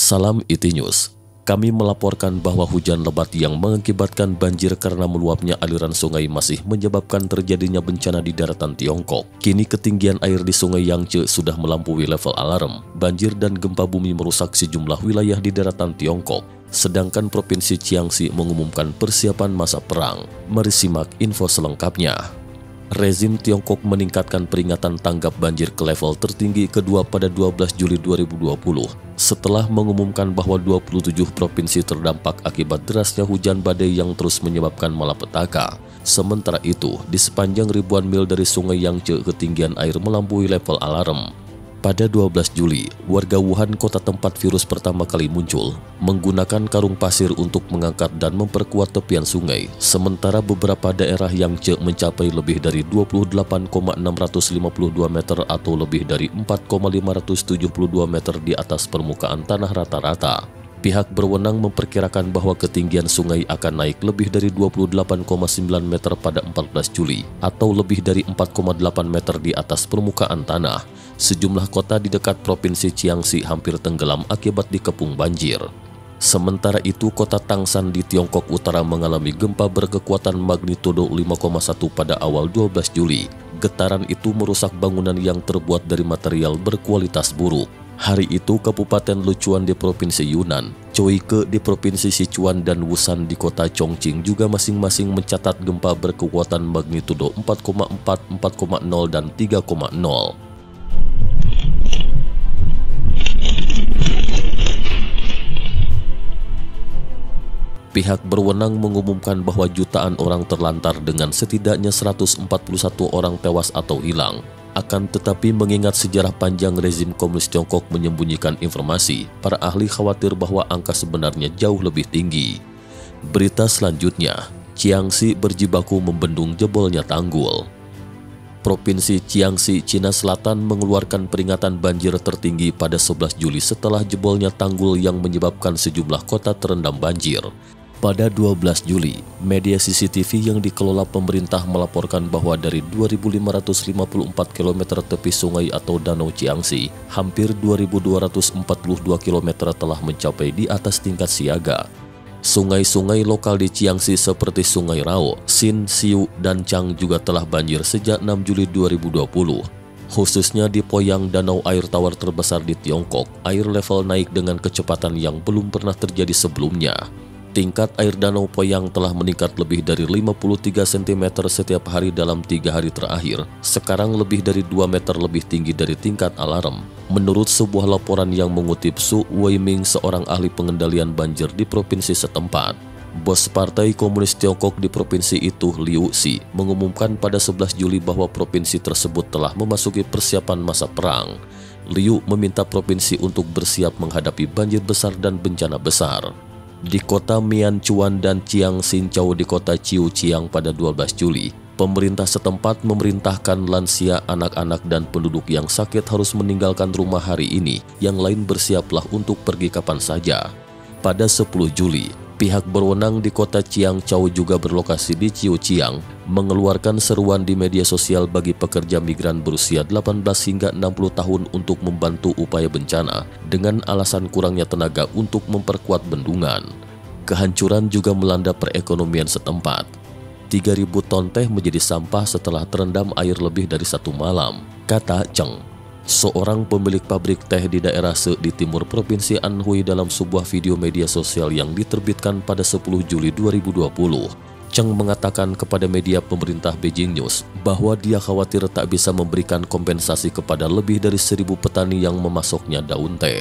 Salam IT News. Kami melaporkan bahwa hujan lebat yang mengakibatkan banjir karena meluapnya aliran sungai masih menyebabkan terjadinya bencana di daratan Tiongkok. Kini ketinggian air di Sungai Yangtze sudah melampaui level alarm. Banjir dan gempa bumi merusak sejumlah wilayah di daratan Tiongkok. Sedangkan Provinsi Jiangxi mengumumkan persiapan masa perang. Mari simak info selengkapnya. Rezim Tiongkok meningkatkan peringatan tanggap banjir ke level tertinggi kedua pada 12 Juli 2020 setelah mengumumkan bahwa 27 provinsi terdampak akibat derasnya hujan badai yang terus menyebabkan malapetaka. Sementara itu, di sepanjang ribuan mil dari Sungai Yangtze ketinggian air melampaui level alarm. Pada 12 Juli, warga Wuhan, kota tempat virus pertama kali muncul, menggunakan karung pasir untuk mengangkat dan memperkuat tepian sungai, sementara beberapa daerah Yangtze mencapai lebih dari 28,652 meter atau lebih dari 4,572 meter di atas permukaan tanah rata-rata. Pihak berwenang memperkirakan bahwa ketinggian sungai akan naik lebih dari 28,9 meter pada 14 Juli atau lebih dari 4,8 meter di atas permukaan tanah. Sejumlah kota di dekat Provinsi Jiangxi hampir tenggelam akibat dikepung banjir. Sementara itu, kota Tangshan di Tiongkok Utara mengalami gempa berkekuatan magnitudo 5,1 pada awal 12 Juli. Getaran itu merusak bangunan yang terbuat dari material berkualitas buruk. Hari itu, Kabupaten Luchuan di Provinsi Yunnan, Choike di Provinsi Sichuan, dan Wusan di kota Chongqing juga masing-masing mencatat gempa berkekuatan magnitudo 4,4, 4,0, dan 3,0. Pihak berwenang mengumumkan bahwa jutaan orang terlantar dengan setidaknya 141 orang tewas atau hilang. Akan tetapi mengingat sejarah panjang rezim komunis Tiongkok menyembunyikan informasi, para ahli khawatir bahwa angka sebenarnya jauh lebih tinggi. Berita selanjutnya, Jiangxi berjibaku membendung jebolnya tanggul. Provinsi Jiangxi, Cina Selatan mengeluarkan peringatan banjir tertinggi pada 11 Juli setelah jebolnya tanggul yang menyebabkan sejumlah kota terendam banjir. Pada 12 Juli, media CCTV yang dikelola pemerintah melaporkan bahwa dari 2.554 km tepi sungai atau danau Jiangxi, hampir 2.242 km telah mencapai di atas tingkat siaga. Sungai-sungai lokal di Jiangxi seperti Sungai Rao, Xin, Xiu, dan Chang juga telah banjir sejak 6 Juli 2020. Khususnya di Poyang, danau air tawar terbesar di Tiongkok, air level naik dengan kecepatan yang belum pernah terjadi sebelumnya. Tingkat air danau Poyang telah meningkat lebih dari 53 cm setiap hari dalam 3 hari terakhir. Sekarang lebih dari 2 meter lebih tinggi dari tingkat alarm. Menurut sebuah laporan yang mengutip Su Weiming, seorang ahli pengendalian banjir di provinsi setempat. Bos Partai Komunis Tiongkok di provinsi itu, Liu Xi, mengumumkan pada 11 Juli bahwa provinsi tersebut telah memasuki persiapan masa perang. Liu meminta provinsi untuk bersiap menghadapi banjir besar dan bencana besar. Di kota Mianchuan dan Chiang Sincao di kota Chiuchiang pada 12 Juli, pemerintah setempat memerintahkan lansia, anak-anak, dan penduduk yang sakit harus meninggalkan rumah hari ini. Yang lain bersiaplah untuk pergi kapan saja. Pada 10 Juli, pihak berwenang di kota Chiangchou juga berlokasi di Chiuchiang mengeluarkan seruan di media sosial bagi pekerja migran berusia 18 hingga 60 tahun untuk membantu upaya bencana dengan alasan kurangnya tenaga untuk memperkuat bendungan. Kehancuran juga melanda perekonomian setempat. 3.000 ton teh menjadi sampah setelah terendam air lebih dari 1 malam, kata Cheng, seorang pemilik pabrik teh di daerah Se di timur Provinsi Anhui, dalam sebuah video media sosial yang diterbitkan pada 10 Juli 2020. Cheng mengatakan kepada media pemerintah Beijing News bahwa dia khawatir tak bisa memberikan kompensasi kepada lebih dari 1.000 petani yang memasoknya daun teh.